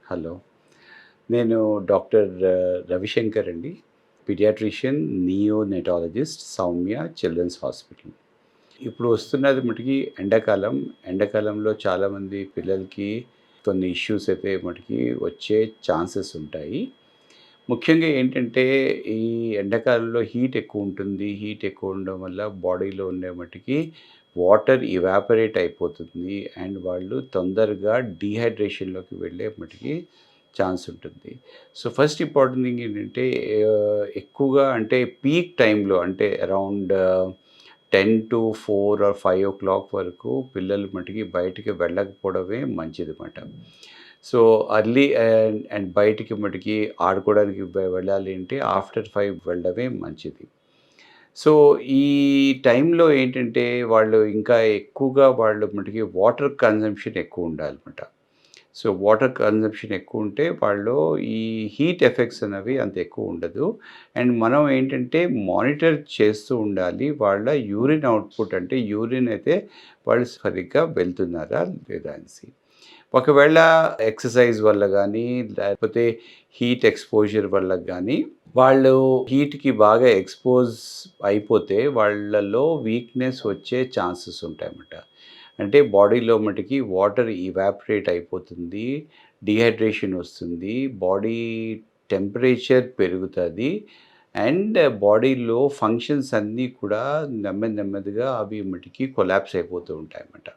Hello. నేను doctor Ravishankar అండి. Paediatrician, neonatologist, Soumya children's hospital. ఇప్పుడు వస్తున్నది మటికి ఎండాకాలం. ఎండాకాలంలో చాలామంది పిల్లలకి కొన్ని ఇష్యూస్ అయితే మటికి వచ్చే ఛాన్సెస్ ఉంటాయి. ముఖ్యంగా ఏంటంటే, ఈ ఎండాకాలంలో హీట్ ఎక్కువుంటుంది. హీట్ ఎక్కువ ఉండడం వల్ల బాడీలో ఉండే మటికి వాటర్ ఇవాపరేట్ అయిపోతుంది. అండ్ వాళ్ళు తొందరగా డీహైడ్రేషన్‌లోకి వెళ్ళే మటికి ఛాన్స్ ఉంటుంది. సో, ఫస్ట్ ఇంపార్టెంట్ థింగ్ ఏంటంటే, ఎక్కువగా అంటే పీక్ టైమ్‌లో అంటే అరౌండ్ 10-4 ఆర్ 5 వరకు పిల్లలు మటికి బయటికి వెళ్ళకపోవడమే మంచిదన్నమాట. సో, అర్లీ అండ్ బయటికి మటికి ఆడుకోవడానికి వెళ్ళాలి అంటే ఆఫ్టర్ 5 వెళ్ళడమే మంచిది. సో, ఈ టైంలో ఏంటంటే వాళ్ళు ఇంకా ఎక్కువగా వాళ్ళు మటికి వాటర్ కన్జంప్షన్ ఎక్కువుండాలన్నమాట. సో, వాటర్ కన్జంప్షన్ ఎక్కువుంటే వాళ్ళు ఈ హీట్ ఎఫెక్ట్స్ అనేవి అంత ఎక్కువ ఉండదు. అండ్ మనం ఏంటంటే మానిటర్ చేస్తూ ఉండాలి. వాళ్ళ యూరిన్ అవుట్‌పుట్ అంటే యూరిన్ అయితే వాళ్ళు సరిగ్గా వెళ్తున్నారా లేదా అనేసి. ఒకవేళ ఎక్సర్సైజ్ వల్ల గానీ, లేకపోతే హీట్ ఎక్స్‌పోజర్ వల్ల గానీ, వాళ్ళు హీట్‌కి బాగా ఎక్స్‌పోజ్ అయిపోతే వాళ్ళలో వీక్‌నెస్ వచ్చే ఛాన్సెస్ ఉంటాయన్నమాట. అంటే బాడీలో మటికి వాటర్ ఇవాపరేట్ అయిపోతుంది. డీహైడ్రేషన్ వస్తుంది. బాడీ టెంపరేచర్ పెరుగుతది. అండ్ బాడీలో ఫంక్షన్స్ అన్నీ కూడా నెమ్మదిగా అవి మటికి కొలాప్స్ అయిపోతూ ఉంటాయన్నమాట.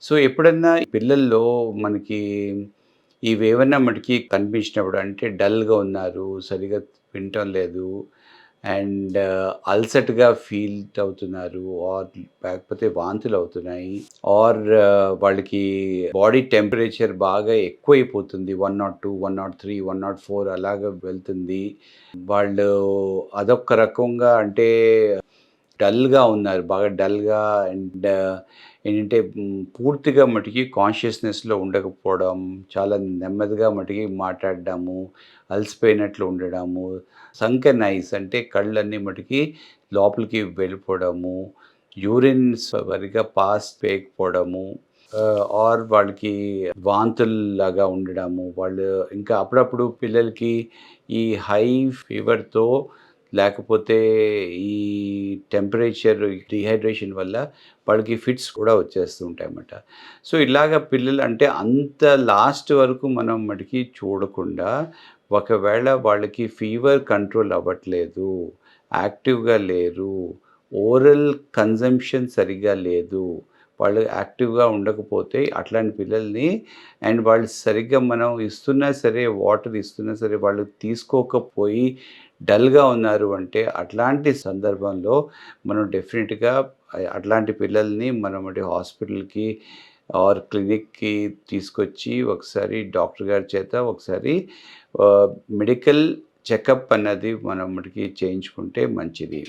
సో, ఎప్పుడన్నా పిల్లల్లో మనకి ఇవేవన్నా మటికి కనిపించినప్పుడు అంటే డల్‌గా ఉన్నారు, సరిగ్గా వినటం లేదు అండ్ అలసటగా ఫీల్ అవుతున్నారు ఆర్ లేకపోతే వాంతులవుతున్నాయి ఆర్ వాళ్ళకి బాడీ టెంపరేచర్ బాగా ఎక్కువైపోతుంది. 102, 103, 104 అలాగా వెళ్తుంది. వాళ్ళు అదొక రకంగా అంటే డల్‌గా ఉన్నారు. బాగా డల్‌గా అండ్ ఏంటంటే పూర్తిగా మటికి కాన్షియస్‌నెస్‌లో ఉండకపోవడం, చాలా నెమ్మదిగా మటికి మాట్లాడడము, అలసిపోయినట్లు ఉండడము, సంకెన్ ఐస్ అంటే కళ్ళన్నీ మటికి లోపలికి వెళ్ళిపోవడము, యూరిన్ సరిగ్గా పాస్ చేయకపోవడము, ఆర్ వాళ్ళకి వాంతుల్లాగా ఉండడము. వాళ్ళు ఇంకా అప్పుడప్పుడు పిల్లలకి ఈ హై ఫీవర్‌తో లేకపోతే ఈ టెంపరేచర్ డీహైడ్రేషన్ వల్ల వాళ్ళకి ఫిట్స్ కూడా వచ్చేస్తూ ఉంటాయన్నమాట. సో, ఇలాగ పిల్లలు అంటే అంత లాస్ట్ వరకు మనం మటికి చూడకుండా, ఒకవేళ వాళ్ళకి ఫీవర్ కంట్రోల్ అవ్వట్లేదు, యాక్టివ్‌గా లేరు, ఓరల్ కన్జంప్షన్ సరిగ్గా లేదు, వాళ్ళు యాక్టివ్‌గా ఉండకపోతే అట్లాంటి పిల్లల్ని అండ్ వాళ్ళు సరిగ్గా మనం ఇస్తున్నా సరే, వాటర్ ఇస్తున్నా సరే వాళ్ళు తీసుకోకపోయి డల్‌గా ఉన్నారు అంటే, అట్లాంటి సందర్భంలో మనం డెఫినిట్‌గా అట్లాంటి పిల్లల్ని మనం హాస్పిటల్‌కి ఆర్ క్లినిక్‌కి తీసుకొచ్చి ఒకసారి డాక్టర్ గారి చేత ఒకసారి ఆహ్, మెడికల్ చెకప్ అన్నది మనం మటికి చేయించుకుంటే మంచిది.